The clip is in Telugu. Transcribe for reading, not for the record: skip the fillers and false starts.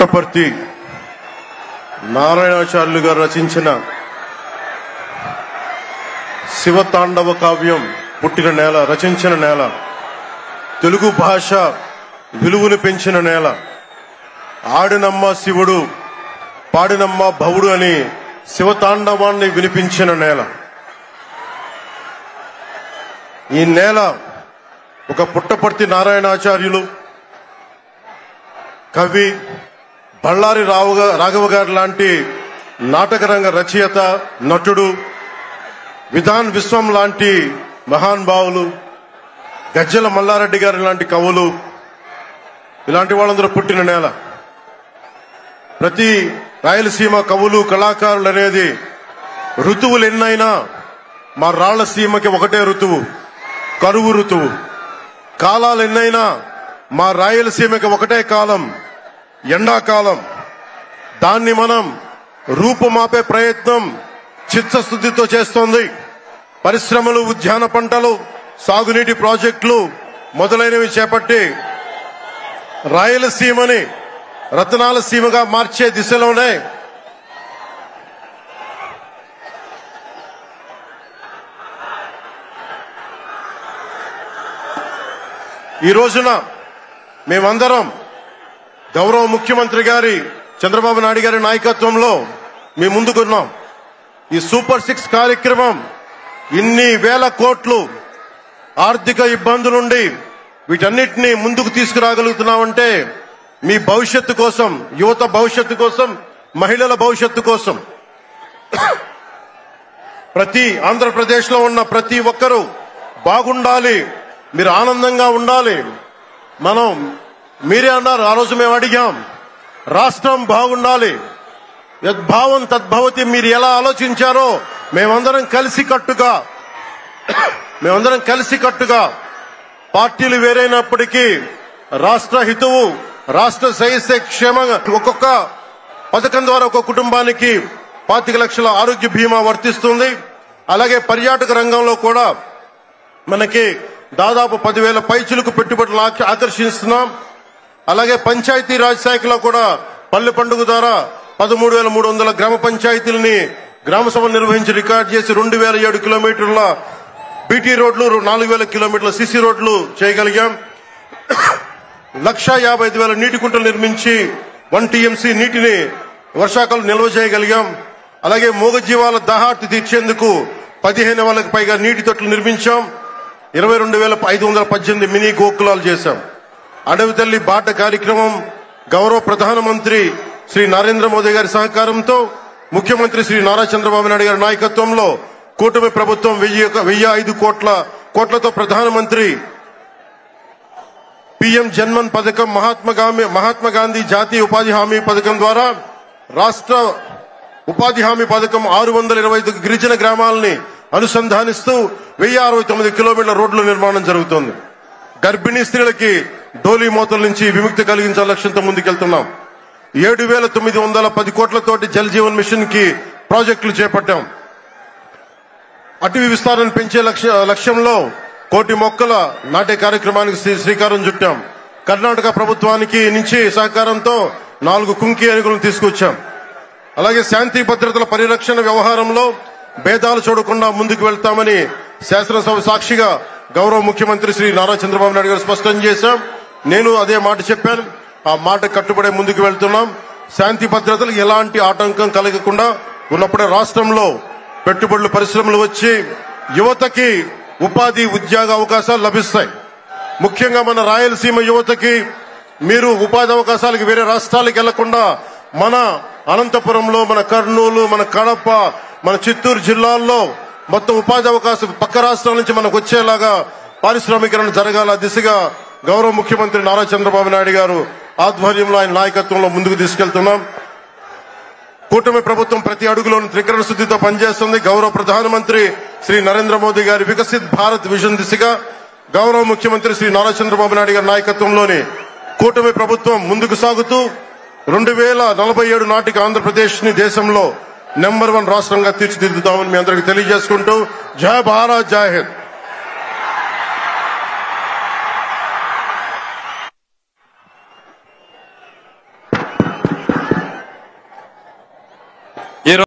పుట్టపర్తి నారాయణాచార్యులు గారు రచించిన శివతాండవ కావ్యం పుట్టిన నేల, రచించిన నేల, తెలుగు భాష విలువను పెంచిన నేల, ఆడినమ్మ శివుడు పాడినమ్మ భవుడు అని శివతాండవాన్ని వినిపించిన నేల. ఈ నేల ఒక పుట్టపర్తి నారాయణాచార్యులు, కవి, బళ్ళారి రాఘవ గారు లాంటి నాటకరంగ రచయిత, నటుడు, విధాన్ విశ్వం లాంటి మహానుభావులు, గజ్జల మల్లారెడ్డి గారి లాంటి కవులు, ఇలాంటి వాళ్ళందరూ పుట్టిన నేల. ప్రతి రాయలసీమ కవులు కళాకారులు అనేది ఋతువులు ఎన్నైనా మా రాళ్లసీమకి ఒకటే ఋతువు, కరువు ఋతువు. కాలాలు ఎన్నైనా మా రాయలసీమకి ఒకటే కాలం, ఎండాకాలం. దాన్ని మనం రూపుమాపే ప్రయత్నం చిత్తశుద్ధితో చేస్తోంది. పరిశ్రమలు, ఉద్యాన పంటలు, సాగునీటి ప్రాజెక్టులు మొదలైనవి చేపట్టి రాయలసీమని రతనాల సీమగా మార్చే దిశలోనే ఈ రోజున మేమందరం గౌరవ ముఖ్యమంత్రి గారి చంద్రబాబు నాయుడు గారి నాయకత్వంలో మేము ముందుకున్నాం. ఈ సూపర్ 6 కార్యక్రమం ఇన్ని వేల కోట్లు ఆర్థిక ఇబ్బందులుండి వీటన్నిటినీ ముందుకు తీసుకురాగలుగుతున్నామంటే మీ భవిష్యత్తు కోసం, యువత భవిష్యత్తు కోసం, మహిళల భవిష్యత్తు కోసం, ప్రతి ఆంధ్రప్రదేశ్ లో ఉన్న ప్రతి ఒక్కరూ బాగుండాలి, మీరు ఆనందంగా ఉండాలి. మీరే అన్నారు, ఆ రోజు మేము అడిగాం, రాష్ట్రం బాగుండాలి, యద్భావం తద్భవతి. మీరు ఎలా ఆలోచించారో మేమందరం కలిసికట్టుగా పార్టీలు వేరైనప్పటికీ రాష్ట్ర హితువు, రాష్ట్ర క్షేమంగా ఒక్కొక్క పథకం ద్వారా ఒక్కొక్క కుటుంబానికి 25 లక్షల ఆరోగ్య బీమా వర్తిస్తుంది. అలాగే పర్యాటక రంగంలో కూడా మనకి దాదాపు 10,000 పైచిలకు పెట్టుబడులు ఆకర్షిస్తున్నాం. అలాగే పంచాయతీ రాజ్ శాఖలో కూడా పల్లె పండుగ ద్వారా 13,300 గ్రామ పంచాయతీలని గ్రామ సభలు నిర్వహించి రికార్డు చేసి 2,007 కిలోమీటర్ల బీటీ రోడ్లు, 4,000 కిలోమీటర్ల సిసి రోడ్లు చేయగలిగాం. 1,55,000 నీటి కుంటలు నిర్మించి 1 TMC నీటిని వర్షాకాలం నిల్వ చేయగలిగాం. అలాగే మూగజీవాల దాహార్తి తీర్చేందుకు 15,000కు పైగా నీటి తొట్లు నిర్మించాం. 22,518 మినీ గోకులాలు చేశాం. అడవి తల్లి బాట కార్యక్రమం గౌరవ ప్రధానమంత్రి శ్రీ నరేంద్ర మోదీ గారి సహకారంతో, ముఖ్యమంత్రి శ్రీ నారా చంద్రబాబు నాయుడు గారి నాయకత్వంలో కూటమి ప్రభుత్వం 1,005 కోట్లతో ప్రధానమంత్రి PM జన్మన్ పథకం, మహాత్మా గాంధీ జాతీయ ఉపాధి హామీ పథకం ద్వారా రాష్ట్ర ఉపాధి హామీ పథకం 625 గిరిజన గ్రామాలని అనుసంధానిస్తూ 1,069 కిలోమీటర్ల రోడ్ల నిర్మాణం జరుగుతోంది. గర్భిణీ స్త్రీలకి డోలీ మోతల నుంచి విముక్తి కలిగించాల లక్ష్యంతో ముందుకెళ్తున్నాం. 7,910 కోట్లతోటి జల్ జీవన్ మిషన్ కి ప్రాజెక్టులు చేపట్టాం. అటవీ విస్తారణ పెంచే లక్ష్యంలో 1 కోటి మొక్కల నాటే కార్యక్రమానికి శ్రీకారం చుట్టాం. కర్ణాటక ప్రభుత్వానికి నుంచి సహకారంతో 4 కుంకి ఏనుగులను తీసుకొచ్చాం. అలాగే శాంతి భద్రతల పరిరక్షణ వ్యవహారంలో భేదాలు చూడకుండా ముందుకు వెళ్తామని శాసనసభ సాక్షిగా గౌరవ ముఖ్యమంత్రి శ్రీ నారా చంద్రబాబు నాయుడు గారు స్పష్టం చేశాం. నేను అదే మాట చెప్పాను. ఆ మాట కట్టుబడే ముందుకు వెళ్తున్నాం. శాంతి భద్రతలకు ఎలాంటి ఆటంకం కలగకుండా ఉన్నప్పుడే రాష్ట్రంలో పెట్టుబడులు, పరిశ్రమలు వచ్చి యువతకి ఉపాధి, ఉద్యోగ అవకాశాలు లభిస్తాయి. ముఖ్యంగా మన రాయలసీమ యువతకి మీరు ఉపాధి అవకాశాలకు వేరే రాష్ట్రాలకు వెళ్లకుండా మన అనంతపురంలో, మన కర్నూలు, మన కడప, మన చిత్తూరు జిల్లాల్లో మొత్తం ఉపాధి అవకాశం పక్క రాష్ట్రాల నుంచి మనకు వచ్చేలాగా పారిశ్రామికరణ జరగాల దిశగా గౌరవ ముఖ్యమంత్రి నారా చంద్రబాబు నాయుడు గారు ఆధ్వర్యంలో, ఆయన నాయకత్వంలో ముందుకు తీసుకెళ్తున్నాం. కూటమి ప్రభుత్వం ప్రతి అడుగులోనూ త్రికరణ శుద్ధితో పనిచేస్తుంది. గౌరవ ప్రధానమంత్రి శ్రీ నరేంద్ర మోదీ గారి వికసిత్ భారత్ విజన్ దిశగా గౌరవ ముఖ్యమంత్రి శ్రీ నారా చంద్రబాబు నాయుడు గారి నాయకత్వంలోని కూటమి ప్రభుత్వం ముందుకు సాగుతూ 2047 నాటికి ఆంధ్రప్రదేశ్ ని దేశంలో నెంబర్ 1 రాష్ట్రంగా తీర్చిదిద్దుతామని మీ అందరికీ తెలియజేసుకుంటూ జై భారత్, జై హింద్.